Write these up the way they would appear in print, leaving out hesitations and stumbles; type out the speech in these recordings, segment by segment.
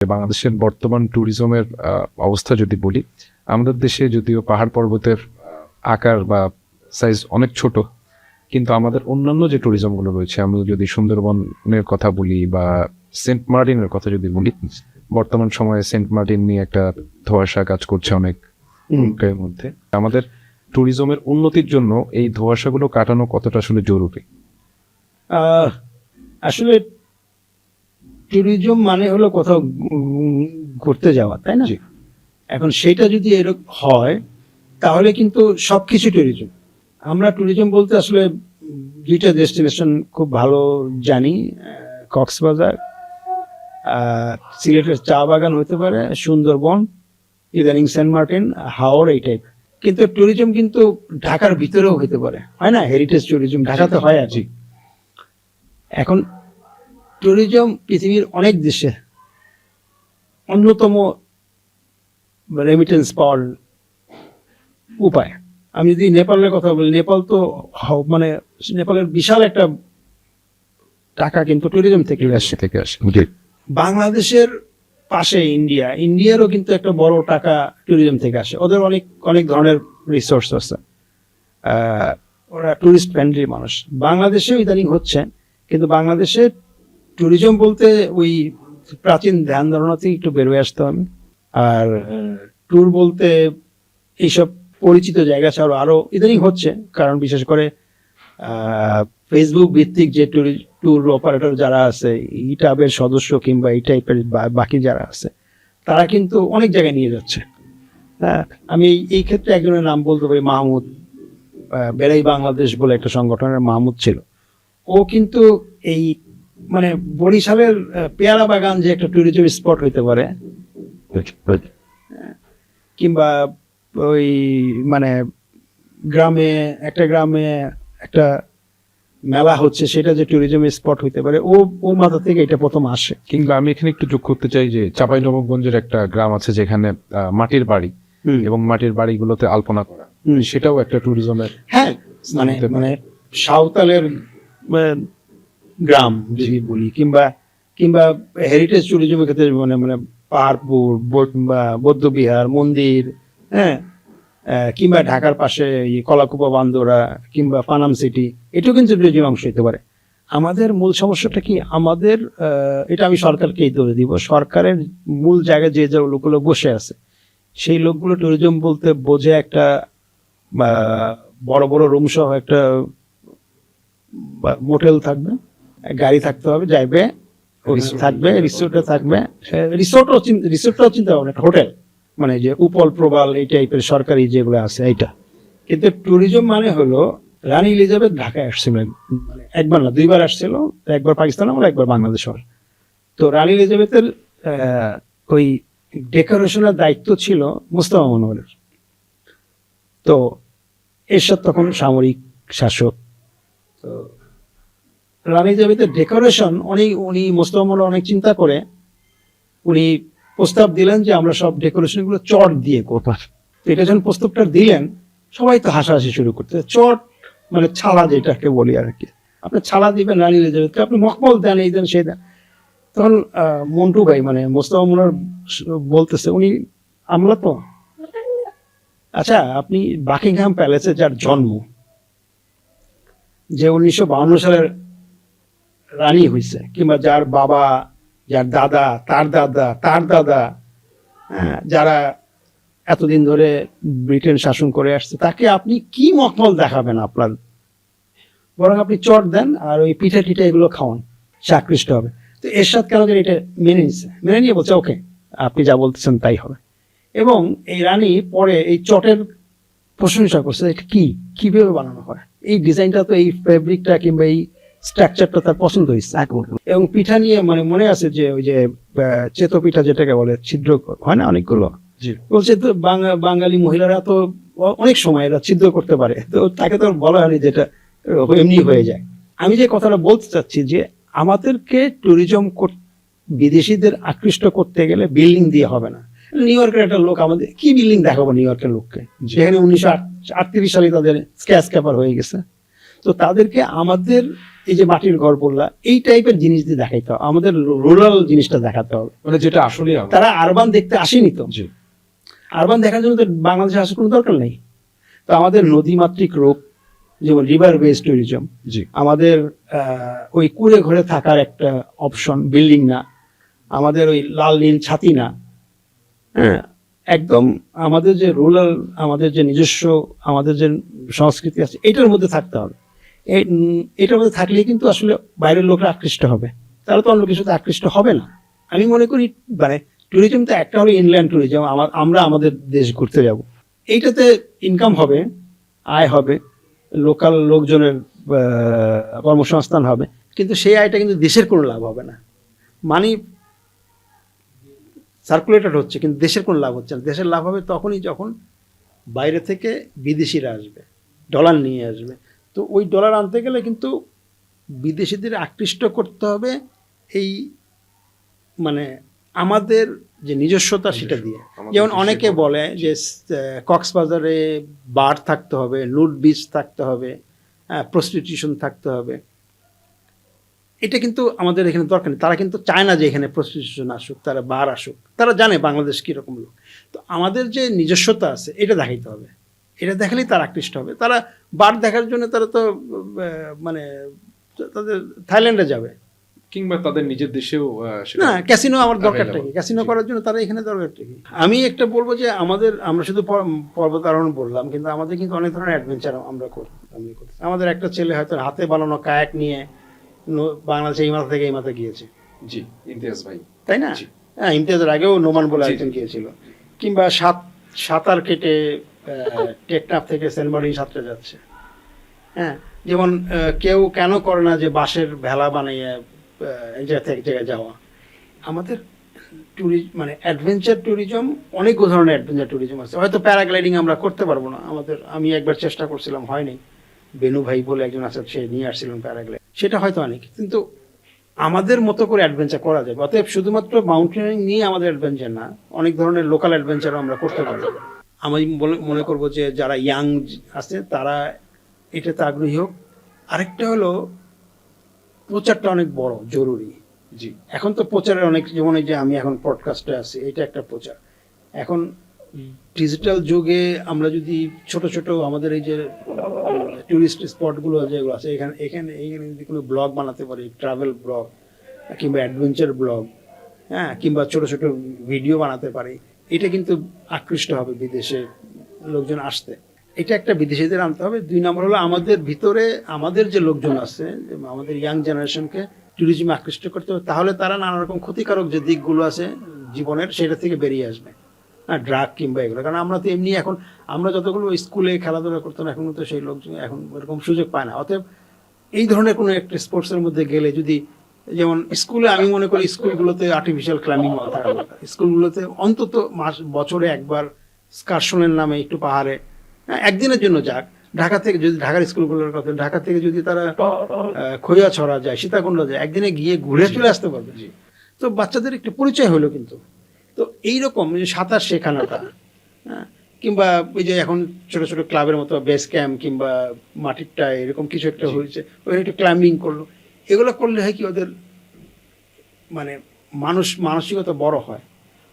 বাংলাদেশের বর্তমান ট্যুরিজমের অবস্থা যদি বলি, আমাদের দেশে যদিও পাহাড় পর্বতের আকার বা সাইজ অনেক ছোট, কিন্তু আমাদের অন্যান্য যে ট্যুরিজমগুলো রয়েছে, আমি যদি সুন্দরবনের কথা বলি বা সেন্ট মার্টিনের কথা যদি বলি, বর্তমান সময়ে সেন্ট মার্টিন নিয়ে একটা ধোঁয়াশা কাজ করছে অনেক লোকের মধ্যে। আমাদের ট্যুরিজমের উন্নতির জন্য এই ধোঁয়াশাগুলো কাটানো কতটা আসলে জরুরি? আসলে ট্যুরিজম মানে হলো কোথাও ঘুরতে যাওয়া, তাই না? এখন সেটা যদি এরকম হয় তাহলে কিন্তু সবকিছু ট্যুরিজম। আমরা ট্যুরিজম বলতে আসলে দুইটা ডেস্টিনেশন খুব ভালো জানি, কক্সবাজার, সিলেটের চা বাগান হতে পারে, সুন্দরবন, ইদানিং সেন্ট মার্টিন, হাওর, এই টাইপ। কিন্তু ট্যুরিজম কিন্তু ঢাকার ভিতরেও হতে পারে, হয় না? হেরিটেজ ট্যুরিজম ঢাকাতে হয় আর কি। এখন ট্যুরিজম পৃথিবীর অনেক দেশে অন্যতম রেমিটেন্স পাওয়ার উপায়। আমি যদি নেপালের কথা বলি, নেপাল তো মানে নেপালের বিশাল একটা টাকা কিন্তু ট্যুরিজম থেকে আসে। বাংলাদেশের পাশে ইন্ডিয়ারও কিন্তু একটা বড় টাকা ট্যুরিজম থেকে আসে। ওদের অনেক অনেক ধরনের রিসোর্স আছে, ওরা ট্যুরিস্ট ফ্রেন্ডলি মানুষ। বাংলাদেশেও ইদানিং হচ্ছে, কিন্তু বাংলাদেশে ট্যুরিজম বলতে ওই প্রাচীন ধ্যান ধারণা থেকে একটু বেরোয় আসতে হবে। আর ট্যুর বলতে এইসব পরিচিত জায়গা ছাড়াও আরো ইদানিং হচ্ছে, কারণ বিশেষ করে ফেসবুক ভিত্তিক যে ট্যুর অপারেটর যারা আছে, ইটাবের সদস্য কিংবা এই টাইপের বাকি যারা আছে, তারা কিন্তু অনেক জায়গায় নিয়ে যাচ্ছে। হ্যাঁ, আমি এই ক্ষেত্রে একজনের নাম বলতে পারি, মাহমুদ। বেড়াই বাংলাদেশ বলে একটা সংগঠনের মাহমুদ ছিল। ও কিন্তু এই মানে বরিশালের পেয়ারা বাগান যে একটা ট্যুরিজম স্পট হইতে পারে, কিংবা ওই মানে গ্রামে একটা মেলা হচ্ছে, সেটা যে ট্যুরিজম স্পট হইতে পারে, ও মাথা থেকে এটা প্রথম আসে। কিংবা আমি এখানে একটু যোগ করতে চাই যে চাঁপাইনবাবগঞ্জের একটা গ্রাম আছে যেখানে মাটির বাড়ি এবং মাটির বাড়িগুলোতে আলপনা করা, সেটাও একটা ট্যুরিজমের। হ্যাঁ, মানে সাঁওতালের গ্রাম যদি বলি, কিংবা হেরিটেজ ট্যুরিজমের ক্ষেত্রে মানে পাহাড়পুর বা বৌদ্ধবিহার, মন্দির, হ্যাঁ, কিংবা ঢাকার পাশে কলাকুপা, বান্দরা, কিংবা পানাম সিটি, এটাও কিন্তু ট্যুরিজম অংশ হতে পারে। আমাদের মূল সমস্যাটা কি, আমাদের এটা আমি সরকারকেই ধরে দিব, সরকারের মূল জায়গায় যে লোকগুলো বসে আছে, সেই লোকগুলো ট্যুরিজম বলতে বোঝে একটা বড় বড় রুম সহ একটা মোটেল থাকবে, গাড়ি থাকতে হবে, যাইবে থাকবে, রিসোর্টে থাকবে, রিসোর্টটাও চিন্তা ভাবনা, একটা হোটেল, মানে যে উপল প্রবাল এই টাইপের সরকারি যেগুলো আছে এইটা। কিন্তু ট্যুরিজম মানে হলো, রানী এলিজাবেথ ঢাকায় আসছিলেন, মানে একবার না দুইবার আসছিল, একবার পাকিস্তান আমল, একবার বাংলাদেশ। তো রানী এলিজাবেথের ওই ডেকোরেশনের দায়িত্ব ছিল মুস্তাফা মনোয়ারের। তো এরশাদ তখন সামরিক শাসক। তো রানী এলিজাবেথের ডেকোরেশন উনি মুস্তাফা মনোয়ার অনেক চিন্তা করে উনি প্রস্তাব দিলেন যে আমরা সব ডেকোরেশন গুলো চট দিয়ে করবো। তো এটা যখন প্রস্তাবটা দিলেন, সবাই তো হাসাহাসি শুরু করতে। চট মানে ছালা, যেটাকে বলি আর কি, আপনি ছালা দিবেন রানী এলিজাবেথকে, আপনি মখমল দেন, এই দেন সেই দেন। তখন মন্টু ভাই মানে মোস্তফা মনোয়ার বলতেছে, উনি আমলা তো, আচ্ছা আপনি বাকিংহাম প্যালেসে যার জন্ম, যে 1952 সালের রানী হয়েছে, কিংবা যার বাবা, যার দাদা, তার দাদা, তার দাদা, যারা এতদিন ধরে ব্রিটেন শাসন করে আসছে, তাকে আপনি কি মখমল দেখাবেন? আপনার বরং আপনি চট দেন আর ওই পিঠা টিঠা এগুলো খাওয়ান, সে আকৃষ্ট হবে। তো এরশাদ কেন যেন এটা মেনে নিয়ে বলছে, ওকে আপনি যা বলতেছেন তাই হবে। এবং এই রানী পরে এই চটের প্রশংসা করছে, এটা কিভাবে বানানো হয়, এই ডিজাইনটা, তো এই ফেব্রিকটা কিংবা এই স্ট্রাকচারটা তার পছন্দ হয়েছে। এবং পিঠা নিয়ে মানে মনে আছে যে ওই যে চেতো পিঠা যেটাকে বলে, ছিদ্র হয় না অনেকগুলো, বলছে তো বাঙালি মহিলারা তো অনেক সময় এরা ছিদ্র করতে পারে, তো তাকে তো বলা হয়নি যেটা এমনি হয়ে যায়। আমি যে কথাটা বলতে চাচ্ছি যে আমাদেরকে ট্যুরিজম বিদেশিদের আকৃষ্ট করতে গেলে বিল্ডিং দিয়ে হবে না। নিউ ইয়র্কের একটা লোক, আমাদের কি বিল্ডিং দেখাবো নিউ ইয়র্কের লোককে, যেখানে 1938 সালে তাদের স্ক্যাচ ক্যাপার হয়ে গেছে। তো তাদেরকে আমাদের এই যে মাটির ঘর বললা এই টাইপের জিনিস দিয়ে দেখাইতে হবে, আমাদের রুরাল জিনিসটা দেখাতে হবে। মানে যেটা আসলে তারা আরবান দেখতে আসেনি তো, জি আরবান দেখার জন্য তো বাংলাদেশে আসার কোনো দরকার নেই। তো আমাদের নদীমাতৃক রূপ, যেমন রিভার বেসড ট্যুরিজম, জি আমাদের ওই কুড়ে ঘরে থাকার একটা অপশন, বিল্ডিং না, আমাদের ওই লাল নীল ছাতি না, হ্যাঁ, একদম আমাদের যে রুরাল, আমাদের যে নিজস্ব, আমাদের যে সংস্কৃতি আছে এটার মধ্যে থাকতে হবে। এটার মধ্যে থাকলেই কিন্তু আসলে বাইরের লোকরা আকৃষ্ট হবে, তারা তো অন্য কিছুতে আকৃষ্ট হবে না। আমি মনে করি মানে ট্যুরিজম তো একটা হলো ইনল্যান্ড ট্যুরিজম, আমরা আমাদের দেশ ঘুরতে যাব, এইটাতে ইনকাম হবে, আয় হবে, লোকাল লোকজনের কর্মসংস্থান হবে, কিন্তু সেই আয়টা কিন্তু দেশের কোনো লাভ হবে না। মানি সার্কুলেটেড হচ্ছে কিন্তু দেশের কোনো লাভ হচ্ছে না। দেশের লাভ হবে তখনই যখন বাইরে থেকে বিদেশিরা আসবে, ডলার নিয়ে আসবে। তো ওই ডলার আনতে গেলে কিন্তু বিদেশিদের আকৃষ্ট করতে হবে এই মানে আমাদের যে নিজস্বতা সেটা দিয়ে। যেমন অনেকে বলে যে কক্সবাজারে বার থাকতে হবে, নুড বিচ থাকতে হবে, হ্যাঁ, প্রস্টিটিউশন থাকতে হবে। এটা কিন্তু আমাদের এখানে দরকার নেই। তারা কিন্তু চায় না যে এখানে প্রস্টিটিউশন আসুক, তারা বার আসুক, তারা জানে বাংলাদেশ কীরকম লোক। তো আমাদের যে নিজস্বতা আছে এটা দেখাইতে হবে, এটা দেখালেই তারা আকৃষ্ট হবে। তারা বার দেখার জন্য তারা তো মানে তাদের থাইল্যান্ডে যাবে, কিংবা তাদের নিজের দেশেও না ক্যাসিনো আমার দরকারটা কি, ক্যাসিনো করার জন্য তারা এখানে দরকারটা কি। আমি একটা বলবো যে আমরা শুধু পর্বত আরোহণ বললাম, কিন্তু আমাদের কিন্তু অনেক ধরনের অ্যাডভেঞ্চার আমরা করি। আমাদের একটা ছেলে হয়তো হাতে বানানো কায়াক নিয়ে বাংলাদেশে এই মাথা থেকে এই মাথা গিয়েছে, জি ইমতিয়াজ ভাই, তাই না? হ্যাঁ, ইমতিয়াজের আগেও নোমান বলে জি, একজন গিয়েছিল। কিংবা সাঁতার কেটে টেকনাফ থেকে সেন্ট মার্টিন সাঁতরে যাচ্ছে। হ্যাঁ, যেমন কেউ কেন করে না যে বাঁশের ভেলা বানিয়ে এক জায়গা থেকে এক জায়গায় যাওয়া। আমাদের মানে অ্যাডভেঞ্চার ট্যুরিজম, অনেক ধরনের অ্যাডভেঞ্চার ট্যুরিজম আছে। হয়তো প্যারাগ্লাইডিং আমরা করতে পারবো না, আমি একবার চেষ্টা করছিলাম, হয়নি। বেনু ভাই বলে একজন আছে, সে নিয়ে আসছিলেন প্যারাগ্লাইড, সেটা হয়তো অনেক, কিন্তু আমাদের মতো করে অ্যাডভেঞ্চার করা যাবে। অতএব শুধুমাত্র মাউন্টেনিং নিয়ে আমাদের অ্যাডভেঞ্চার না, অনেক ধরনের লোকাল অ্যাডভেঞ্চারও আমরা করতে পারবো। আমি মনে করবো যে যারা ইয়াং আছে তারা এটাতে আগ্রহী হোক। আরেকটা হলো প্রচারটা অনেক বড় জরুরি। জি এখন তো প্রচারের অনেক, যেমন এই যে আমি এখন পডকাস্টে আছি, এটা একটা প্রচার। এখন ডিজিটাল যুগে আমরা যদি ছোট ছোট আমাদের এই যে টুরিস্ট স্পটগুলো যেগুলো আছে এখানে যদি কোনো ব্লগ বানাতে পারি, ট্রাভেল ব্লগ কিংবা অ্যাডভেঞ্চার ব্লগ, হ্যাঁ, কিংবা ছোট ছোট ভিডিও বানাতে পারি, এটা কিন্তু আকৃষ্ট হবে বিদেশে লোকজন আসতে। এটা একটা বিদেশিদের আনতে হবে। 2 নম্বর হলো আমাদের ভিতরে আমাদের যে লোকজন আছে, আমাদের ইয়াং জেনারেশনকে ট্যুরিজমে আকৃষ্ট করতে হবে। তাহলে তারা নানা রকম ক্ষতিকারক যে দিকগুলো আছে জীবনের, সেটা থেকে বেরিয়ে আসবে, হ্যাঁ, ড্রাগ কিংবা এগুলো। কারণ আমরা তো এমনি এখন আমরা যতগুলো স্কুলে খেলাধুলা করতাম, এখন তো সেই লোকজন এখন এরকম সুযোগ পায় না। অতএব এই ধরনের কোনো একটা স্পোর্টসের মধ্যে গেলে, যদি যেমন স্কুলে, আমি মনে করি স্কুলগুলোতে আর্টিফিশিয়াল ক্লাইম্বিং থাকা দরকার। স্কুলগুলোতে অন্তত বছরে একবার স্কারশনের নামে একটু পাহাড়ে, একদিনের জন্য যাক, ঢাকা থেকে যদি, ঢাকার স্কুলগুলোর কথা, ঢাকা থেকে যদি তারা খৈয়াছড়া যায়, সীতাকুণ্ড যায়, একদিনে গিয়ে ঘুরে চলে আসতে পারবে। তো বাচ্চাদের একটু পরিচয় হলো। কিন্তু তো এইরকম যে সাঁতার শেখানোটা, হ্যাঁ, কিংবা ওই যে এখন ছোট ছোট ক্লাবের মতো বেস ক্যাম্প কিংবা মাটিরটা এরকম কিছু একটা হয়েছে, ওই একটু ক্লাইম্বিং করলো, এগুলো করলে হয় কি ওদের মানে মানসিকতা বড় হয়।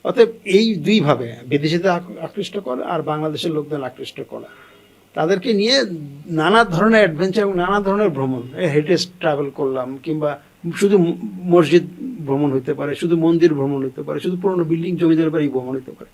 অতএব এই দুইভাবে বিদেশিদের আকৃষ্ট করা আর বাংলাদেশের লোকদের আকৃষ্ট করা, তাদেরকে নিয়ে নানা ধরনের অ্যাডভেঞ্চার এবং নানা ধরনের ভ্রমণ, হেরিটেজ ট্রাভেল করলাম, কিংবা শুধু মসজিদ ভ্রমণ হতে পারে, শুধু মন্দির ভ্রমণ হতে পারে, শুধু পুরনো বিল্ডিং জমিদার বাড়ি ভ্রমণ হতে পারে।